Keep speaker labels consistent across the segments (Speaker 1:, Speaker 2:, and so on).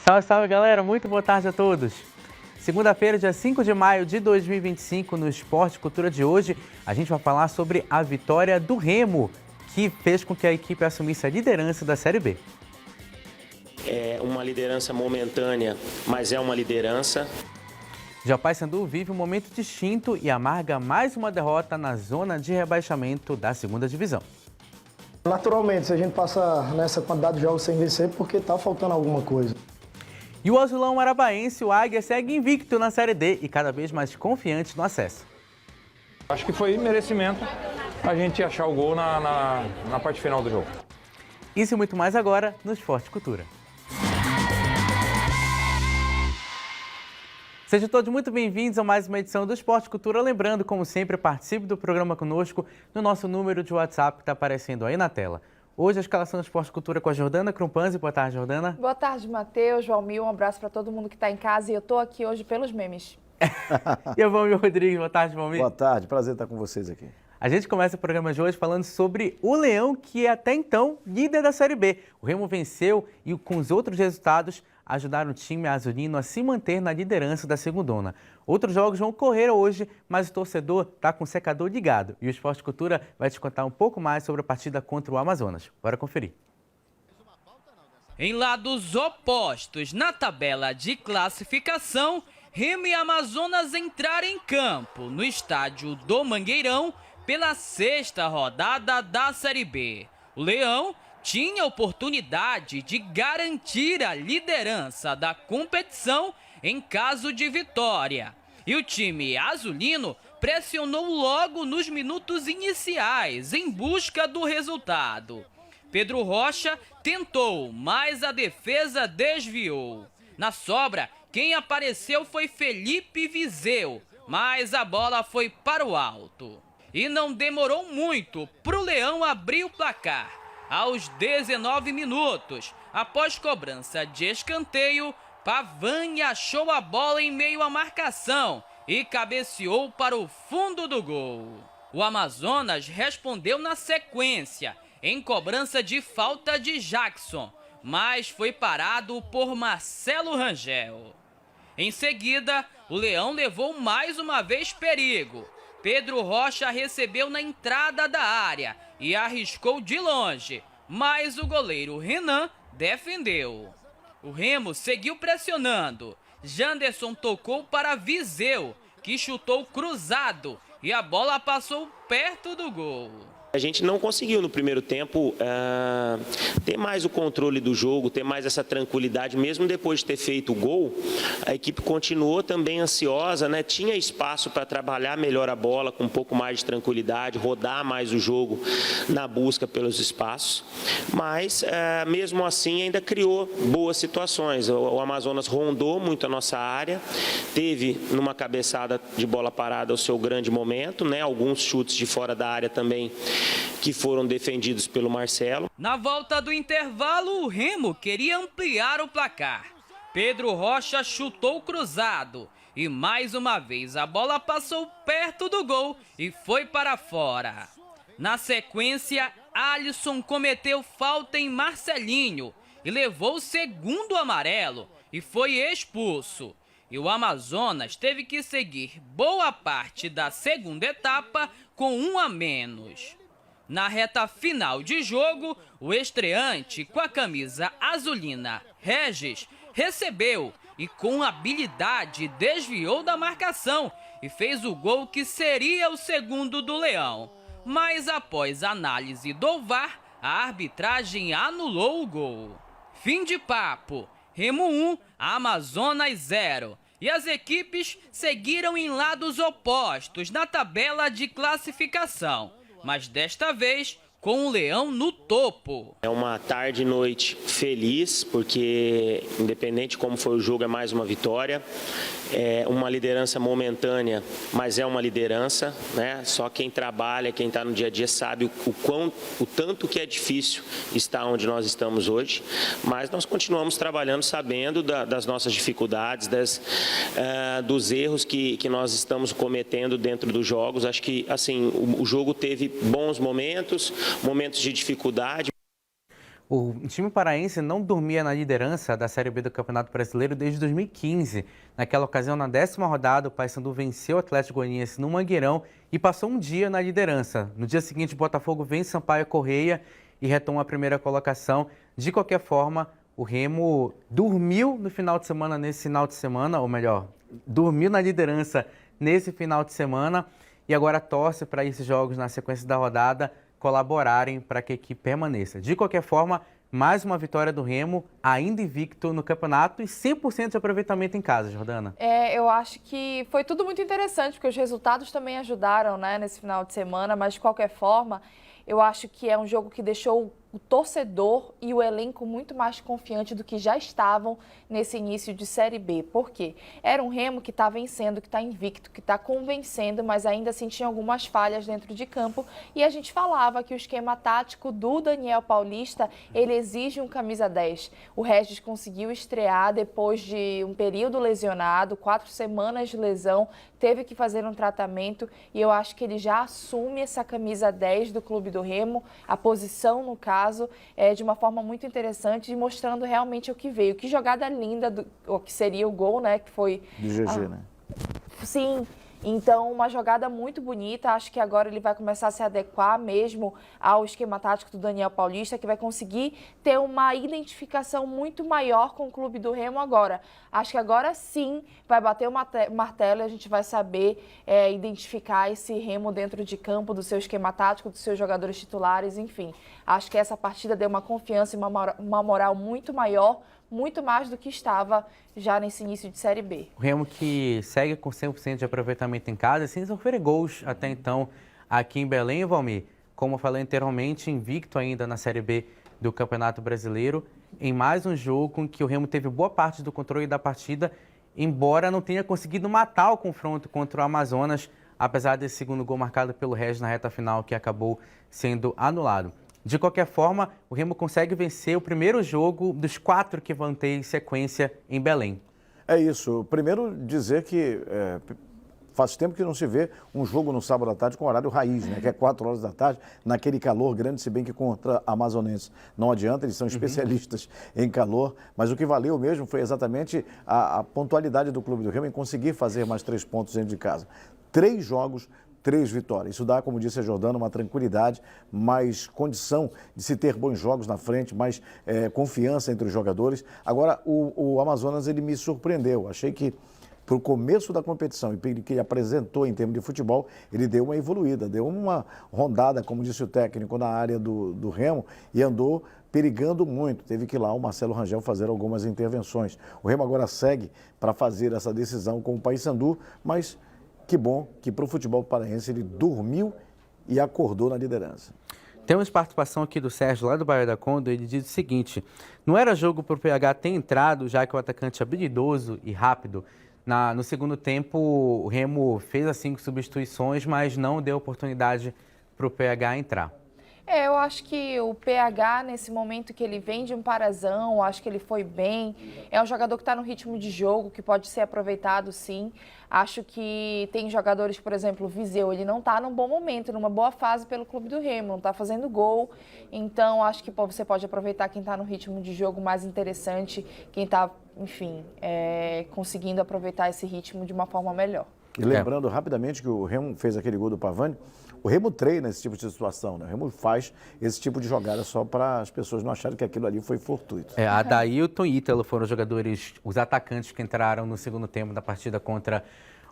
Speaker 1: Salve, salve, galera! Muito boa tarde a todos. Segunda-feira, dia 5 de maio de 2025, no Esporte Cultura de hoje, a gente vai falar sobre a vitória do Remo, que fez com que a equipe assumisse a liderança da Série B.
Speaker 2: É uma liderança momentânea, mas é uma liderança.
Speaker 1: Já o Paysandu vive um momento distinto e amarga mais uma derrota na zona de rebaixamento da segunda divisão.
Speaker 3: Naturalmente, se a gente passa nessa quantidade de jogos sem vencer, porque está faltando alguma coisa.
Speaker 1: E o azulão arabaense, o Águia, segue invicto na Série D e cada vez mais confiante no acesso.
Speaker 4: Acho que foi merecimento a gente achar o gol na parte final do jogo.
Speaker 1: Isso e muito mais agora no Esporte Cultura. Sejam todos muito bem-vindos a mais uma edição do Esporte Cultura. Lembrando, como sempre, participe do programa conosco no nosso número de WhatsApp que está aparecendo aí na tela. Hoje a escalação do Esporte Cultura com a Jordana Crumpanzi. Boa tarde, Jordana.
Speaker 5: Boa tarde, Matheus, Valmir. Um abraço para todo mundo que está em casa e eu estou aqui hoje pelos memes.
Speaker 1: E o Valmir Rodrigues. Boa tarde, Valmir.
Speaker 6: Boa tarde, prazer estar com vocês aqui.
Speaker 1: A gente começa o programa de hoje falando sobre o Leão, que é até então líder da Série B. O Remo venceu e com os outros resultados ajudaram o time azulino a se manter na liderança da segundona. Outros jogos vão ocorrer hoje, mas o torcedor está com o secador ligado. E o Esporte Cultura vai te contar um pouco mais sobre a partida contra o Amazonas. Bora conferir.
Speaker 7: Em lados opostos na tabela de classificação, Remo e Amazonas entraram em campo no estádio do Mangueirão pela sexta rodada da Série B. O Leão tinha a oportunidade de garantir a liderança da competição em caso de vitória. E o time azulino pressionou logo nos minutos iniciais em busca do resultado. Pedro Rocha tentou, mas a defesa desviou. Na sobra, quem apareceu foi Felipe Viseu, mas a bola foi para o alto. E não demorou muito para o Leão abrir o placar. Aos 19 minutos, após cobrança de escanteio, Pavani achou a bola em meio à marcação e cabeceou para o fundo do gol. O Amazonas respondeu na sequência, em cobrança de falta de Jackson, mas foi parado por Marcelo Rangel. Em seguida, o Leão levou mais uma vez perigo. Pedro Rocha recebeu na entrada da área e arriscou de longe, mas o goleiro Renan defendeu. O Remo seguiu pressionando. Janderson tocou para Viseu, que chutou cruzado e a bola passou perto do gol.
Speaker 2: A gente não conseguiu no primeiro tempo ter mais o controle do jogo, ter mais essa tranquilidade, mesmo depois de ter feito o gol, a equipe continuou também ansiosa, né? Tinha espaço para trabalhar melhor a bola, com um pouco mais de tranquilidade, rodar mais o jogo na busca pelos espaços, mas mesmo assim ainda criou boas situações. O Amazonas rondou muito a nossa área, teve numa cabeçada de bola parada o seu grande momento, né? Alguns chutes de fora da área também que foram defendidos pelo Marcelo.
Speaker 7: Na volta do intervalo, o Remo queria ampliar o placar. Pedro Rocha chutou cruzado e mais uma vez a bola passou perto do gol e foi para fora. Na sequência, Alisson cometeu falta em Marcelinho e levou o segundo amarelo e foi expulso. E o Amazonas teve que seguir boa parte da segunda etapa com um a menos. Na reta final de jogo, o estreante com a camisa azulina, Regis, recebeu e com habilidade desviou da marcação e fez o gol que seria o segundo do Leão. Mas após análise do VAR, a arbitragem anulou o gol. Fim de papo. Remo 1, Amazonas 0. E as equipes seguiram em lados opostos na tabela de classificação, mas desta vez com o Leão no topo.
Speaker 2: É uma tarde e noite feliz, porque independente de como foi o jogo, é mais uma vitória. É uma liderança momentânea, mas é uma liderança, né? Só quem trabalha, quem está no dia a dia sabe o tanto que é difícil estar onde nós estamos hoje, mas nós continuamos trabalhando sabendo das nossas dificuldades, dos erros que nós estamos cometendo dentro dos jogos. Acho que assim, o jogo teve bons momentos de dificuldade.
Speaker 1: O time paraense não dormia na liderança da Série B do Campeonato Brasileiro desde 2015. Naquela ocasião, na 10ª rodada, o Paysandu venceu o Atlético Goianiense no Mangueirão e passou um dia na liderança. No dia seguinte, o Botafogo vence Sampaio Corrêa e retoma a primeira colocação. De qualquer forma, o Remo dormiu no final de semana, ou melhor, dormiu na liderança nesse final de semana e agora torce para esses jogos na sequência da rodada colaborarem para que a equipe permaneça. De qualquer forma, mais uma vitória do Remo, ainda invicto no campeonato e 100% de aproveitamento em casa, Jordana.
Speaker 5: Eu acho que foi tudo muito interessante, porque os resultados também ajudaram, né, nesse final de semana, mas de qualquer forma, eu acho que é um jogo que deixou o torcedor e o elenco muito mais confiante do que já estavam nesse início de Série B. Por quê? Era um Remo que está vencendo, que está invicto, que está convencendo, mas ainda assim tinha algumas falhas dentro de campo. E a gente falava que o esquema tático do Daniel Paulista, ele exige um camisa 10. O Regis conseguiu estrear depois de um período lesionado, 4 semanas de lesão, teve que fazer um tratamento e eu acho que ele já assume essa camisa 10 do Clube do Remo, a posição no caso, de uma forma muito interessante e mostrando realmente o que veio. Que jogada linda, o que seria o gol, né? Que foi...
Speaker 6: Do GG, né?
Speaker 5: Sim. Então, uma jogada muito bonita. Acho que agora ele vai começar a se adequar mesmo ao esquema tático do Daniel Paulista, que vai conseguir ter uma identificação muito maior com o Clube do Remo agora. Acho que agora sim vai bater o martelo e a gente vai saber identificar esse Remo dentro de campo, do seu esquema tático, dos seus jogadores titulares, enfim. Acho que essa partida deu uma confiança e uma moral muito maior, muito mais do que estava já nesse início de Série B.
Speaker 1: O Remo que segue com 100% de aproveitamento em casa, sem sofrer gols até então aqui em Belém, Valmir. Como eu falei anteriormente, invicto ainda na Série B do Campeonato Brasileiro, em mais um jogo em que o Remo teve boa parte do controle da partida, embora não tenha conseguido matar o confronto contra o Amazonas, apesar desse segundo gol marcado pelo Regis na reta final, que acabou sendo anulado. De qualquer forma, o Remo consegue vencer o primeiro jogo dos 4 que vão ter em sequência em Belém.
Speaker 6: É isso. Primeiro dizer que faz tempo que não se vê um jogo no sábado à tarde com horário raiz, né? Que é 4 horas da tarde, naquele calor grande, se bem que contra amazonenses não adianta, eles são especialistas em calor, mas o que valeu mesmo foi exatamente a pontualidade do Clube do Remo em conseguir fazer mais 3 pontos dentro de casa. 3 jogos, 3 vitórias. Isso dá, como disse a Jordana, uma tranquilidade, mais condição de se ter bons jogos na frente, mais confiança entre os jogadores. Agora, o Amazonas, ele me surpreendeu. Achei que, para o começo da competição e que ele apresentou em termos de futebol, ele deu uma evoluída, deu uma rondada, como disse o técnico, na área do Remo e andou perigando muito. Teve que ir lá o Marcelo Rangel fazer algumas intervenções. O Remo agora segue para fazer essa decisão com o Paysandu, mas... que bom que para o futebol paraense ele dormiu e acordou na liderança.
Speaker 1: Temos participação aqui do Sérgio, lá do Baía da Conda. Ele diz o seguinte: não era jogo para o PH ter entrado, já que o atacante habilidoso e rápido. No segundo tempo, o Remo fez as 5 substituições, mas não deu oportunidade para o PH entrar.
Speaker 5: Eu acho que o PH, nesse momento que ele vem de um parazão, acho que ele foi bem. É um jogador que está no ritmo de jogo, que pode ser aproveitado, sim. Acho que tem jogadores, por exemplo, o Viseu, ele não está num bom momento, numa boa fase pelo Clube do Remo, não está fazendo gol. Então, acho que você pode aproveitar quem está no ritmo de jogo mais interessante, quem está, enfim, conseguindo aproveitar esse ritmo de uma forma melhor.
Speaker 6: E lembrando rapidamente que o Remo fez aquele gol do Pavani, o Remo treina esse tipo de situação, né? O Remo faz esse tipo de jogada só para as pessoas não acharem que aquilo ali foi fortuito.
Speaker 1: Adailton e Ítalo foram os atacantes que entraram no segundo tempo da partida contra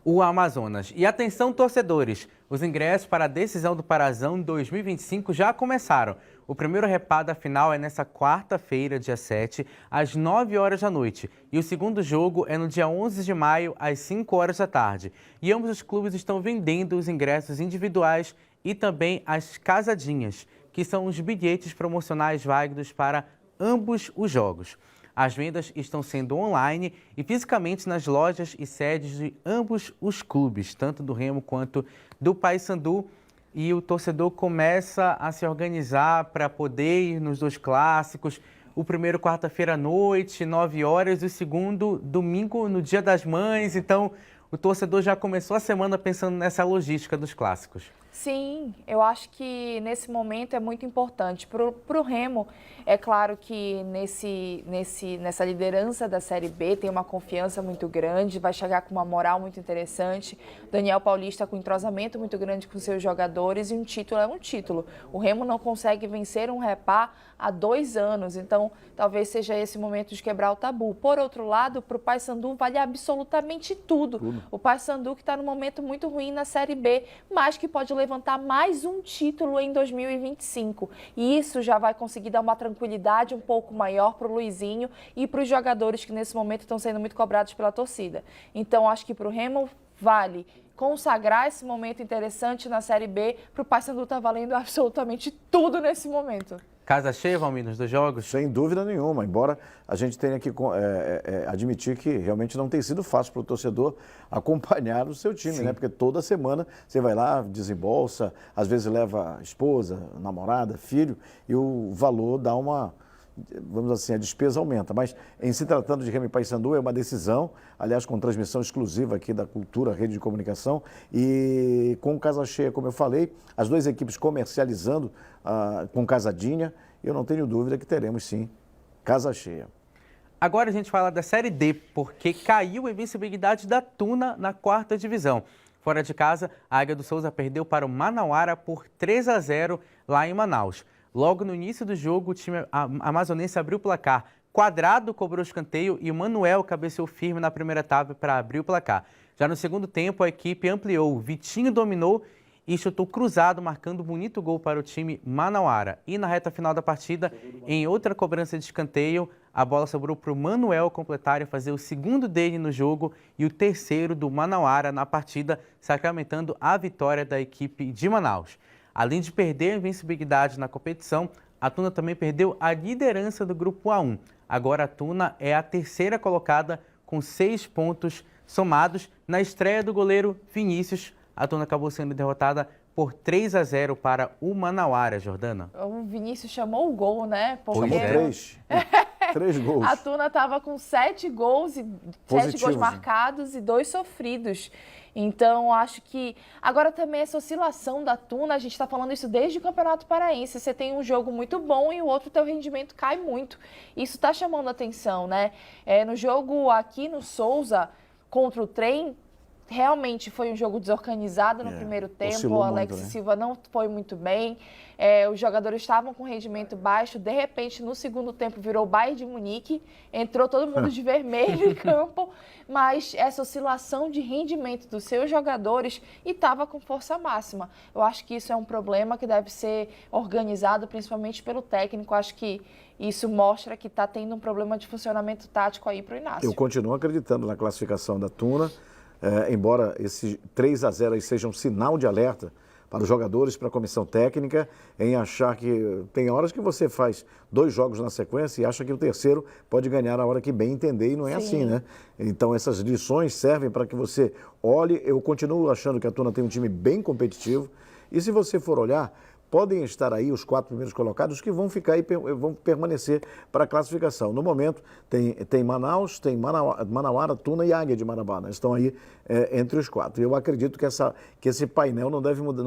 Speaker 1: o Amazonas. E atenção, torcedores, os ingressos para a decisão do Parazão 2025 já começaram. O primeiro reparo da final é nessa quarta-feira, dia 7, às 9 horas da noite. E o segundo jogo é no dia 11 de maio, às 5 horas da tarde. E ambos os clubes estão vendendo os ingressos individuais e também as casadinhas, que são os bilhetes promocionais válidos para ambos os jogos. As vendas estão sendo online e fisicamente nas lojas e sedes de ambos os clubes, tanto do Remo quanto do Paysandu. E o torcedor começa a se organizar para poder ir nos 2 clássicos. O primeiro, quarta-feira à noite, 9 horas, e o segundo, domingo, no Dia das Mães. Então, o torcedor já começou a semana pensando nessa logística dos clássicos.
Speaker 5: Sim, eu acho que nesse momento é muito importante. Para o Remo, é claro que nessa liderança da Série B tem uma confiança muito grande, vai chegar com uma moral muito interessante. Daniel Paulista com entrosamento muito grande com seus jogadores e um título é um título. O Remo não consegue vencer um Repá há 2 anos, então talvez seja esse momento de quebrar o tabu. Por outro lado, para o Paysandu vale absolutamente tudo. O Paysandu que está num momento muito ruim na Série B, mas que pode levantar mais um título em 2025. E isso já vai conseguir dar uma tranquilidade um pouco maior para o Luizinho e para os jogadores que nesse momento estão sendo muito cobrados pela torcida. Então, acho que para o Remo vale consagrar esse momento interessante na Série B. Para o Paysandu está valendo absolutamente tudo nesse momento.
Speaker 1: Casa cheia, Valmir, nos 2 jogos?
Speaker 6: Sem dúvida nenhuma, embora a gente tenha que admitir que realmente não tem sido fácil para o torcedor acompanhar o seu time, né? Porque toda semana você vai lá, desembolsa, às vezes leva esposa, namorada, filho, e o valor dá uma, vamos dizer assim, a despesa aumenta. Mas em se tratando de Remo e Paysandu, é uma decisão, aliás, com transmissão exclusiva aqui da Cultura, Rede de Comunicação, e com casa cheia, como eu falei, as 2 equipes comercializando com casadinha, eu não tenho dúvida que teremos sim casa cheia.
Speaker 1: Agora a gente fala da Série D, porque caiu a invencibilidade da Tuna na 4ª divisão. Fora de casa, a Águia do Souza perdeu para o Manauara por 3-0 lá em Manaus. Logo no início do jogo, o time amazonense abriu o placar. Quadrado cobrou o escanteio e o Manuel cabeceou firme na primeira etapa para abrir o placar. Já no segundo tempo, a equipe ampliou. Vitinho dominou e chutou cruzado, marcando um bonito gol para o time manauara. E na reta final da partida, em outra cobrança de escanteio, a bola sobrou para o Manuel completar e fazer o segundo dele no jogo e o terceiro do Manauara na partida, sacramentando a vitória da equipe de Manaus. Além de perder a invencibilidade na competição, a Tuna também perdeu a liderança do Grupo A1. Agora a Tuna é a 3ª colocada com 6 pontos somados. Na estreia do goleiro Vinícius, a Tuna acabou sendo derrotada por 3-0 para o Manauara, Jordana.
Speaker 5: O Vinícius chamou o gol, né?
Speaker 6: Chamou 3. 3 gols.
Speaker 5: A Tuna estava com 7 gols, 7 gols marcados e 2 sofridos. Então, acho que... Agora também essa oscilação da Tuna, a gente está falando isso desde o Campeonato Paraense. Você tem um jogo muito bom e o outro, teu rendimento cai muito. Isso está chamando a atenção, né? No jogo aqui no Souza, contra o Trem, realmente foi um jogo desorganizado no primeiro tempo. O Alex Silva não foi muito bem. Os jogadores estavam com rendimento baixo. De repente, no segundo tempo, virou Bayern de Munique. Entrou todo mundo de vermelho em campo. Mas essa oscilação de rendimento dos seus jogadores e estava com força máxima. Eu acho que isso é um problema que deve ser organizado, principalmente pelo técnico. Acho que isso mostra que está tendo um problema de funcionamento tático aí para o Inácio.
Speaker 6: Eu continuo acreditando na classificação da Tuna. Embora esse 3-0 aí seja um sinal de alerta para os jogadores, para a comissão técnica, em achar que tem horas que você faz 2 jogos na sequência e acha que o terceiro pode ganhar a hora que bem entender, e não é assim, né? Então essas lições servem para que você olhe. Eu continuo achando que a Tuna tem um time bem competitivo e se você for olhar, podem estar aí os 4 primeiros colocados que vão ficar e vão permanecer para a classificação. No momento, tem Manaus, tem Manauara, Tuna e Águia de Marabá. Estão aí entre os 4. E eu acredito que esse painel não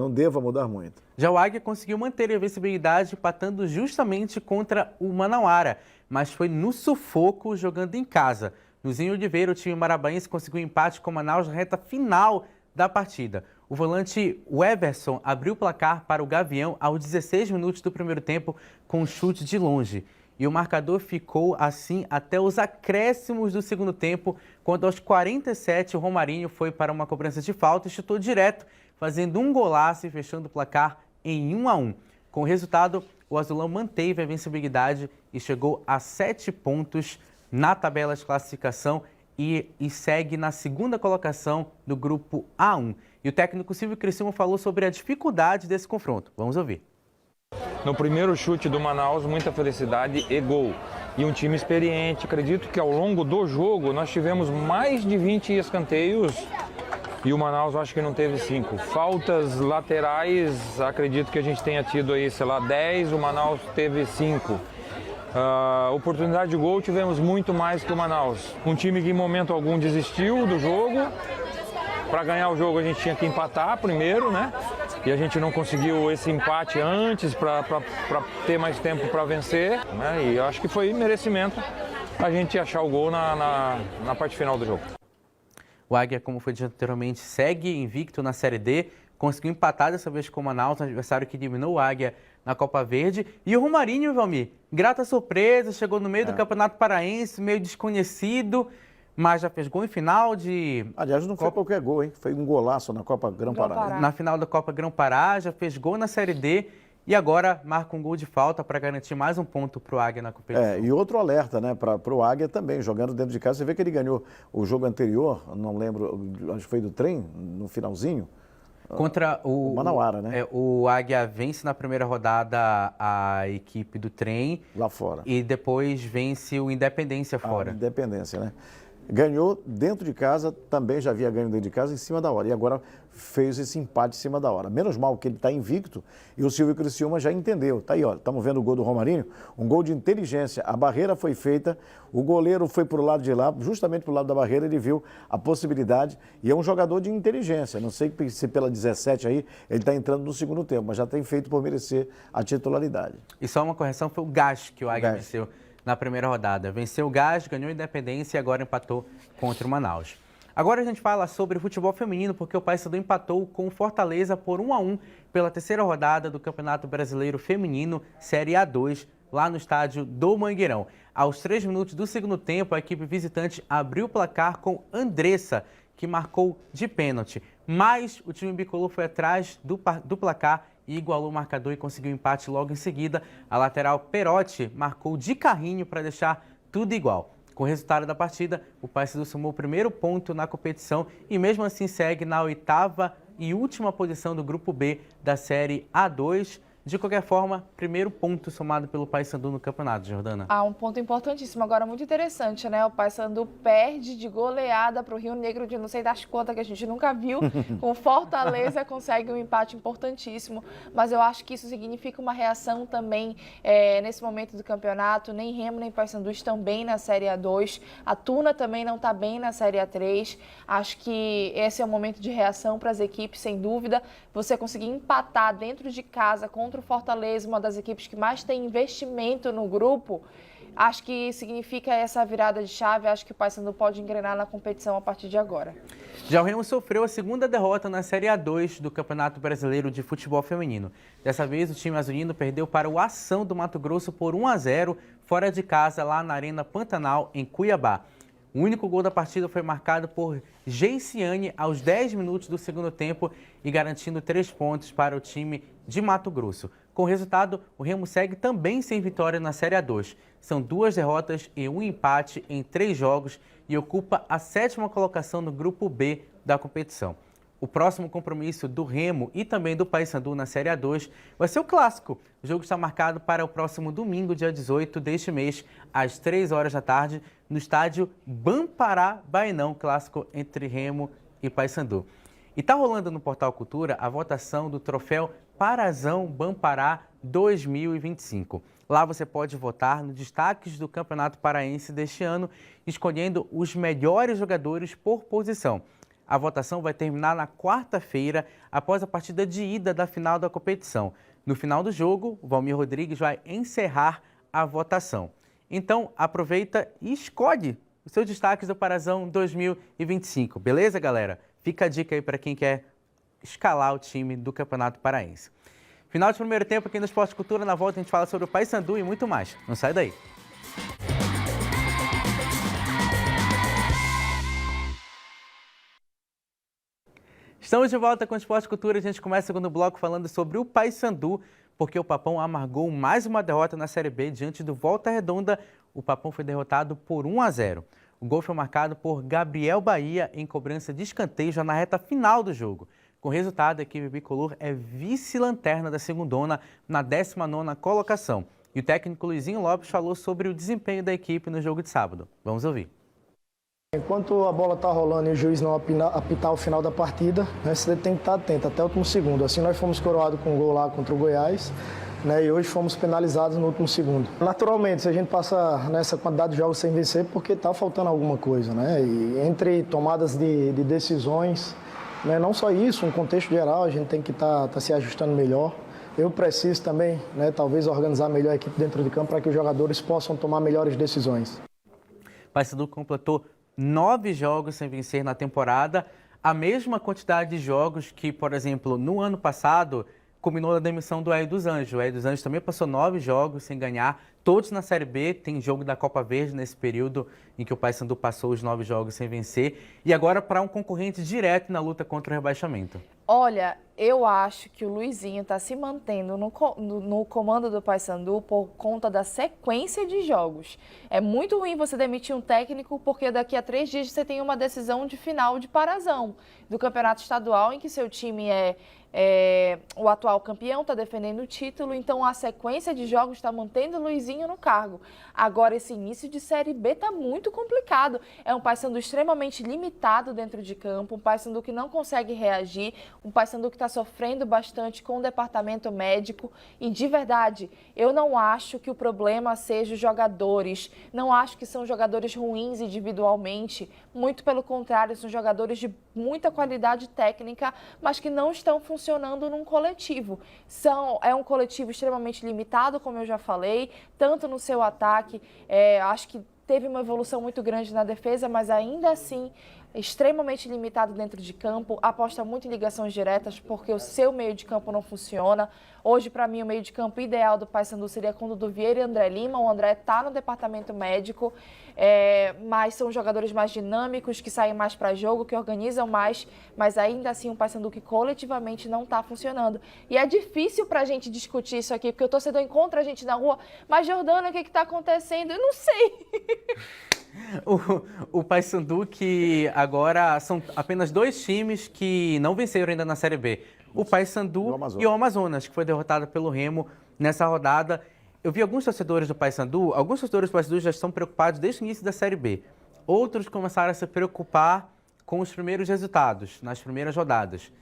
Speaker 6: deva mudar muito.
Speaker 1: Já o Águia conseguiu manter a invencibilidade, empatando justamente contra o Manauara, mas foi no sufoco jogando em casa. No Zinho Oliveira, o time marabaense conseguiu um empate com o Manaus na reta final da partida. O volante Everson abriu o placar para o Gavião aos 16 minutos do primeiro tempo com um chute de longe. E o marcador ficou assim até os acréscimos do segundo tempo, quando aos 47 o Romarinho foi para uma cobrança de falta e chutou direto, fazendo um golaço e fechando o placar em 1-1. Com o resultado, o Azulão manteve a invencibilidade e chegou a 7 pontos na tabela de classificação e segue na 2ª colocação do Grupo A1. E o técnico Silvio Criciúma falou sobre a dificuldade desse confronto. Vamos ouvir.
Speaker 4: No primeiro chute do Manaus, muita felicidade e gol. E um time experiente. Acredito que ao longo do jogo nós tivemos mais de 20 escanteios e o Manaus acho que não teve 5. Faltas laterais, acredito que a gente tenha tido aí, 10, o Manaus teve 5. Oportunidade de gol tivemos muito mais que o Manaus. Um time que em momento algum desistiu do jogo. Para ganhar o jogo a gente tinha que empatar primeiro, né? e a gente não conseguiu esse empate antes para ter mais tempo para vencer, né? E eu acho que foi merecimento a gente achar o gol na parte final do jogo.
Speaker 1: O Águia, como foi dito anteriormente, segue invicto na Série D, conseguiu empatar dessa vez com o Manaus, um adversário que eliminou o Águia na Copa Verde. E o Romarinho, Valmir, grata surpresa, chegou no meio do Campeonato Paraense, meio desconhecido, mas já fez gol em final de...
Speaker 6: Aliás, não foi qualquer gol, hein? Foi um golaço na Copa Grão-Pará.
Speaker 1: Na final da Copa Grão-Pará, já fez gol na Série D e agora marca um gol de falta para garantir mais um ponto para o Águia na competição.
Speaker 6: E outro alerta, né, para o Águia também, jogando dentro de casa. Você vê que ele ganhou o jogo anterior, não lembro, acho que foi do trem, no finalzinho.
Speaker 1: Contra o
Speaker 6: Manauara, né?
Speaker 1: O Águia vence na primeira rodada a equipe do trem.
Speaker 6: Lá fora.
Speaker 1: E depois vence o Independência fora.
Speaker 6: Independência, né? Ganhou dentro de casa, também já havia ganho dentro de casa em cima da hora. E agora fez esse empate em cima da hora. Menos mal que ele está invicto e o Silvio Criciúma já entendeu. Tá aí, ó, estamos vendo o gol do Romarinho, um gol de inteligência. A barreira foi feita, o goleiro foi para o lado de lá, justamente para o lado da barreira, ele viu a possibilidade e é um jogador de inteligência. Não sei se pela 17 aí ele está entrando no segundo tempo, mas já tem feito por merecer a titularidade.
Speaker 1: E só uma correção, foi o Gás que o Águia venceu na primeira rodada. Venceu o Gás, ganhou a Independência e agora empatou contra o Manaus. Agora a gente fala sobre futebol feminino, porque o Paysandu empatou com o Fortaleza por 1-1 pela terceira rodada do Campeonato Brasileiro Feminino Série A2, lá no estádio do Mangueirão. Aos 3 minutos do segundo tempo, a equipe visitante abriu o placar com Andressa, que marcou de pênalti. Mas o time bicolor foi atrás do placar e igualou o marcador e conseguiu empate logo em seguida. A lateral Perotti marcou de carrinho para deixar tudo igual. Com o resultado da partida, o Paysandu somou o primeiro ponto na competição e mesmo assim segue na 8ª e última posição do Grupo B da Série A2. De qualquer forma, primeiro ponto somado pelo Paysandu no campeonato, Jordana.
Speaker 5: Um ponto importantíssimo, agora muito interessante, né? O Paysandu perde de goleada para o Rio Negro de não sei das quantas que a gente nunca viu. Com Fortaleza consegue um empate importantíssimo, mas eu acho que isso significa uma reação também nesse momento do campeonato. Nem Remo nem Paysandu estão bem na Série A2. A Tuna também não está bem na Série A3. Acho que esse é o momento de reação para as equipes, sem dúvida. Você conseguir empatar dentro de casa contra o Fortaleza, uma das equipes que mais tem investimento no grupo, acho que significa essa virada de chave. Acho que o Paysandu pode engrenar na competição a partir de agora.
Speaker 1: Já o Remo sofreu a segunda derrota na Série A2 do Campeonato Brasileiro de Futebol Feminino. Dessa vez, o time azulino perdeu para o Ação do Mato Grosso por 1-0, fora de casa, lá na Arena Pantanal, em Cuiabá. O único gol da partida foi marcado por Geiciane aos 10 minutos do segundo tempo e garantindo 3 pontos para o time de Mato Grosso. Com o resultado, o Remo segue também sem vitória na Série A2. São 2 derrotas e 1 empate em 3 jogos e ocupa a 7ª colocação no Grupo B da competição. O próximo compromisso do Remo e também do Paysandu na Série A2 vai ser o clássico. O jogo está marcado para o próximo domingo, dia 18 deste mês, às 3 horas da tarde, no estádio Bampará Baenão, clássico entre Remo e Paysandu. E está rolando no Portal Cultura a votação do troféu Parazão Bampará 2025. Lá você pode votar nos destaques do Campeonato Paraense deste ano, escolhendo os melhores jogadores por posição. A votação vai terminar na quarta-feira, após a partida de ida da final da competição. No final do jogo, o Valmir Rodrigues vai encerrar a votação. Então, aproveita e escolhe os seus destaques do Parazão 2025. Beleza, galera? Fica a dica aí para quem quer escalar o time do Campeonato Paraense. Final de primeiro tempo aqui no Esporte Cultura. Na volta a gente fala sobre o Paysandu e muito mais. Não sai daí. Estamos de volta com o Esporte Cultura. A gente começa o segundo bloco falando sobre o Paysandu, porque o Papão amargou mais uma derrota na Série B diante do Volta Redonda. O Papão foi derrotado por 1-0. O gol foi marcado por Gabriel Bahia em cobrança de escanteio já na reta final do jogo. Com o resultado, a equipe bicolor é vice-lanterna da segundona na 19ª colocação. E o técnico Luizinho Lopes falou sobre o desempenho da equipe no jogo de sábado. Vamos ouvir.
Speaker 3: Enquanto a bola está rolando e o juiz não apitar o final da partida, né, você tem que estar atento até o último segundo. Assim nós fomos coroados com um gol lá contra o Goiás, né, e hoje fomos penalizados no último segundo. Naturalmente, se a gente passa nessa quantidade de jogos sem vencer, porque está faltando alguma coisa, né? E entre tomadas de decisões, né? Não só isso, um contexto geral, a gente tem que estar se ajustando melhor. Eu preciso também, né, talvez organizar melhor a equipe dentro de campo para que os jogadores possam tomar melhores decisões.
Speaker 1: O Paysandu completou 9 jogos sem vencer na temporada, a mesma quantidade de jogos que, por exemplo, no ano passado, culminou a demissão do Hélio dos Anjos. O Hélio dos Anjos também passou 9 jogos sem ganhar, todos na Série B. Tem jogo da Copa Verde nesse período em que o Paysandu passou os 9 jogos sem vencer. E agora para um concorrente direto na luta contra o rebaixamento.
Speaker 5: Olha, eu acho que o Luizinho está se mantendo no comando do Paysandu por conta da sequência de jogos. É muito ruim você demitir um técnico porque daqui a 3 dias você tem uma decisão de final de Parazão do Campeonato Estadual em que seu time é o atual campeão, está defendendo o título, então a sequência de jogos está mantendo o Luizinho no cargo. Agora, esse início de Série B está muito complicado. É um Paysandu extremamente limitado dentro de campo, um Paysandu que não consegue reagir, um Paysandu que está sofrendo bastante com o departamento médico. E, de verdade, eu não acho que o problema seja os jogadores, não acho que são jogadores ruins individualmente, muito pelo contrário, são jogadores de muita qualidade técnica, mas que não estão funcionando num coletivo. É um coletivo extremamente limitado, como eu já falei, tanto no seu ataque, acho que teve uma evolução muito grande na defesa, mas ainda assim extremamente limitado dentro de campo, aposta muito em ligações diretas porque o seu meio de campo não funciona. Hoje, para mim, o meio de campo ideal do Paysandu seria com o Dudu Vieira e André Lima. O André está no departamento médico, mas são jogadores mais dinâmicos, que saem mais para jogo, que organizam mais, mas ainda assim um Paysandu que coletivamente não está funcionando. E é difícil para a gente discutir isso aqui, porque o torcedor encontra a gente na rua, mas Jordana, o que está acontecendo? Eu não sei.
Speaker 1: O Paysandu, que agora são apenas 2 times que não venceram ainda na Série B. O Paysandu e o Amazonas, que foi derrotado pelo Remo nessa rodada. Eu vi alguns torcedores do Paysandu já estão preocupados desde o início da Série B. Outros começaram a se preocupar com os primeiros resultados, nas primeiras rodadas.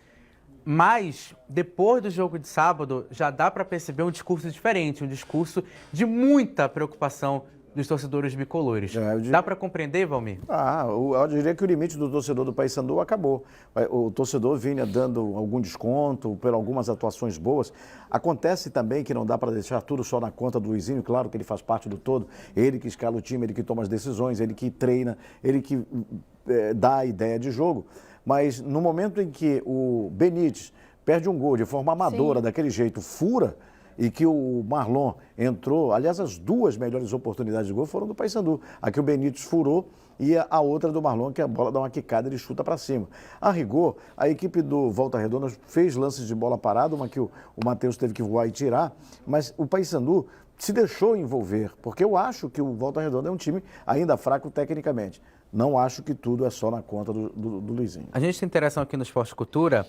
Speaker 1: Mas, depois do jogo de sábado, já dá para perceber um discurso diferente, um discurso de muita preocupação dos torcedores bicolores. Dá para compreender, Valmir?
Speaker 6: Eu diria que o limite do torcedor do Paysandu acabou. O torcedor vinha dando algum desconto por algumas atuações boas. Acontece também que não dá para deixar tudo só na conta do Luizinho, claro que ele faz parte do todo, ele que escala o time, ele que toma as decisões, ele que treina, ele que dá a ideia de jogo. Mas no momento em que o Benítez perde um gol de forma amadora, daquele jeito, fura, e que o Marlon entrou, aliás, as 2 melhores oportunidades de gol foram do Paysandu. A que o Benítez furou e a outra do Marlon, que a bola dá uma quicada e ele chuta para cima. A rigor, a equipe do Volta Redonda fez lances de bola parada, uma que o Matheus teve que voar e tirar, mas o Paysandu se deixou envolver, porque eu acho que o Volta Redonda é um time ainda fraco tecnicamente. Não acho que tudo é só na conta do Luizinho.
Speaker 1: A gente tem interação aqui no Esporte Cultura,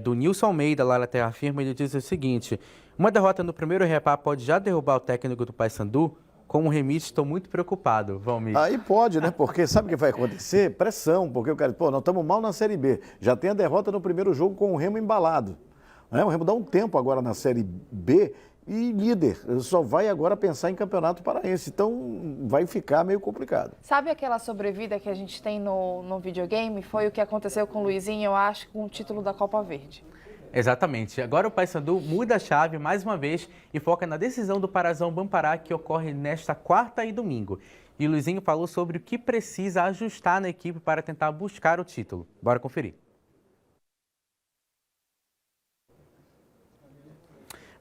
Speaker 1: do Nilson Almeida, lá na Terra Firma, ele diz o seguinte: uma derrota no primeiro repá pode já derrubar o técnico do Paysandu? Como remite, estou muito preocupado, Valmir.
Speaker 6: Aí pode, né? Porque sabe o que vai acontecer? Pressão, porque o cara, nós estamos mal na Série B. Já tem a derrota no primeiro jogo com o Remo embalado. O Remo dá um tempo agora na Série B e líder. Só vai agora pensar em Campeonato Paraense. Então vai ficar meio complicado.
Speaker 5: Sabe aquela sobrevida que a gente tem no videogame? Foi o que aconteceu com o Luizinho, eu acho, com o título da Copa Verde.
Speaker 1: Exatamente. Agora o Paysandu muda a chave mais uma vez e foca na decisão do Parazão Bampará, que ocorre nesta quarta e domingo. E o Luizinho falou sobre o que precisa ajustar na equipe para tentar buscar o título. Bora conferir.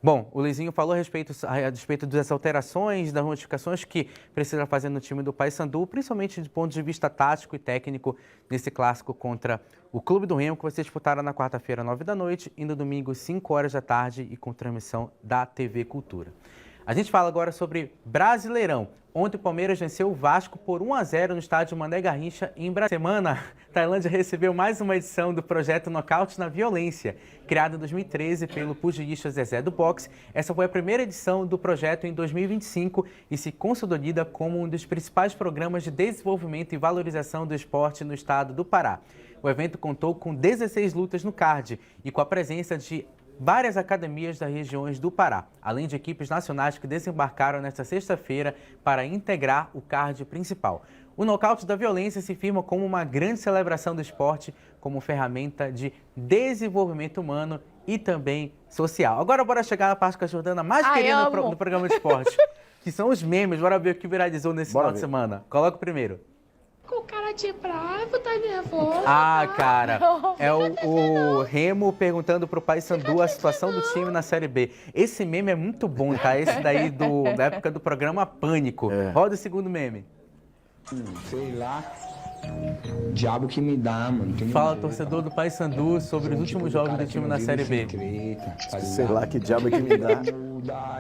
Speaker 1: Bom, o Luizinho falou a respeito das alterações, das modificações que precisa fazer no time do Paysandu, principalmente do ponto de vista tático e técnico, nesse clássico contra o Clube do Remo, que vai ser disputado na quarta-feira, 9 da noite, e no domingo, 5 horas da tarde, e com transmissão da TV Cultura. A gente fala agora sobre Brasileirão. Ontem o Palmeiras venceu o Vasco por 1-0 no estádio Mané Garrincha, em Brasília. Semana, Tailândia recebeu mais uma edição do projeto Nocaute na Violência, criado em 2013 pelo pugilista Zezé do Boxe. Essa foi a primeira edição do projeto em 2025 e se consolida como um dos principais programas de desenvolvimento e valorização do esporte no estado do Pará. O evento contou com 16 lutas no card e com a presença de várias academias das regiões do Pará, além de equipes nacionais que desembarcaram nesta sexta-feira para integrar o card principal. O Nocaute da Violência se firma como uma grande celebração do esporte, como ferramenta de desenvolvimento humano e também social. Agora bora chegar na parte que a Jordana mais queria no programa de esporte, que são os memes. Bora ver o que viralizou nesse final de semana. Coloca o primeiro.
Speaker 8: Com cara de bravo, tá nervoso.
Speaker 1: Ah, cara, é o Remo perguntando pro Paysandu a situação do time na Série B. Esse meme é muito bom, tá? Esse daí da época do programa Pânico. Roda o segundo meme.
Speaker 9: Sei lá, diabo que me dá, mano.
Speaker 1: Fala, torcedor do Paysandu, sobre os últimos jogos do time na Série B.
Speaker 6: Sei lá que diabo que me dá.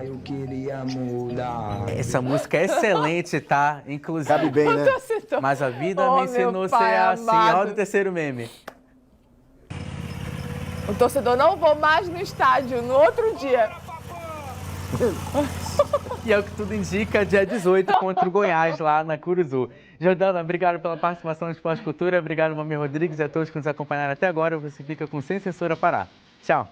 Speaker 9: Eu queria mudar.
Speaker 1: Essa música é excelente, tá? Inclusive.
Speaker 6: Cabe bem, né?
Speaker 1: Mas a vida me ensinou a ser assim. Roda o terceiro meme.
Speaker 5: O torcedor não vou mais no estádio no outro dia.
Speaker 1: E é o que tudo indica, dia 18 contra o Goiás, lá na Curuzu. Jordana, obrigado pela participação no Esporte Cultura. Obrigado, Mami Rodrigues, e a todos que nos acompanharam até agora. Você fica com Sem Censura Pará. Tchau.